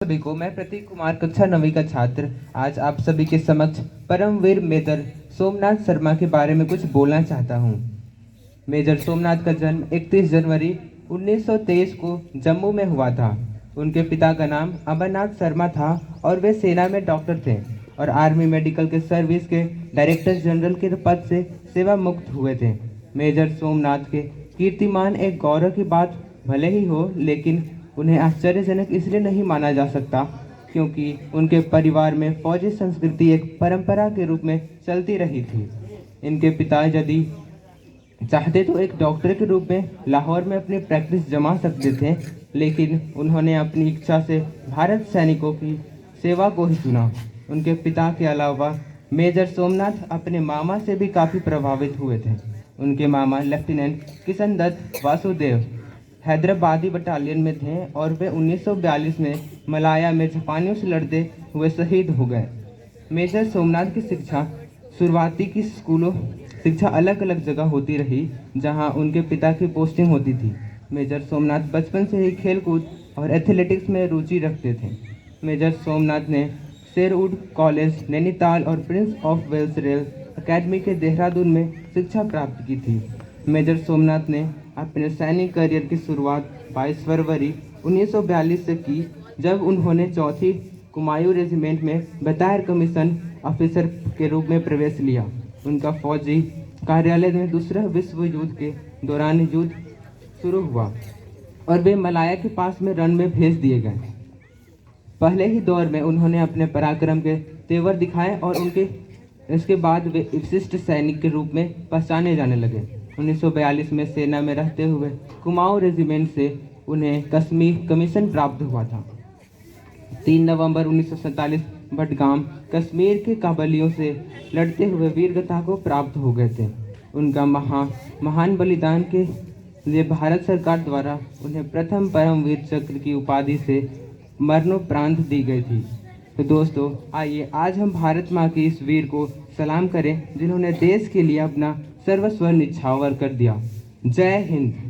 सभी को मैं प्रतीक कुमार कक्षा 9वीं का छात्र आज आप सभी के समक्ष परमवीर मेजर सोमनाथ शर्मा के बारे में कुछ बोलना चाहता हूँ। मेजर सोमनाथ का जन्म 31 जनवरी 1923 को जम्मू में हुआ था। उनके पिता का नाम अमरनाथ शर्मा था और वे सेना में डॉक्टर थे और आर्मी मेडिकल के सर्विस के डायरेक्टर जनरल के पद से सेवा मुक्त हुए थे। मेजर सोमनाथ के कीर्तिमान एक गौरव की बात भले ही हो, लेकिन उन्हें आश्चर्यजनक इसलिए नहीं माना जा सकता क्योंकि उनके परिवार में फौजी संस्कृति एक परंपरा के रूप में चलती रही थी। इनके पिता यदि चाहते तो एक डॉक्टर के रूप में लाहौर में अपनी प्रैक्टिस जमा सकते थे, लेकिन उन्होंने अपनी इच्छा से भारत सैनिकों की सेवा को ही चुना। उनके पिता के अलावा मेजर सोमनाथ अपने मामा से भी काफ़ी प्रभावित हुए थे। उनके मामा लेफ्टिनेंट किशन दत्त वासुदेव हैदराबादी बटालियन में थे और वे 1942 में मलाया में जापानियों से लड़ते हुए शहीद हो गए। मेजर सोमनाथ की शुरुआती की स्कूलों शिक्षा अलग अलग जगह होती रही जहां उनके पिता की पोस्टिंग होती थी। मेजर सोमनाथ बचपन से ही खेलकूद और एथलेटिक्स में रुचि रखते थे। मेजर सोमनाथ ने शेरवुड कॉलेज नैनीताल और Prince of Wales rail academy के देहरादून में शिक्षा प्राप्त की थी। मेजर सोमनाथ ने अपने सैनिक करियर की शुरुआत 22 फरवरी 1942 से की, जब उन्होंने 4वीं कुमायूं रेजिमेंट में बेतार कमीशन ऑफिसर के रूप में प्रवेश लिया। उनका फौजी कार्यालय में दूसरे विश्व युद्ध के दौरान युद्ध शुरू हुआ और वे मलाया के पास में रन में भेज दिए गए। पहले ही दौर में उन्होंने अपने पराक्रम के तेवर दिखाए और इसके बाद वे विशिष्ट सैनिक के रूप में पहचाने जाने लगे। 1942 में सेना में रहते हुए कुमाऊं रेजिमेंट से उन्हें कश्मीर कमीशन प्राप्त हुआ था। 3 नवंबर 1947 बडगाम कश्मीर के काबलियों से लड़ते हुए वीरगति को प्राप्त हो गए थे। उनका महान बलिदान के लिए भारत सरकार द्वारा उन्हें प्रथम परमवीर चक्र की उपाधि से मरणोपरांत दी गई थी। तो दोस्तों, आइए आज हम भारत माँ के इस वीर को सलाम करें जिन्होंने देश के लिए अपना सर्वस्व न्यौछावर कर दिया। जय हिंद।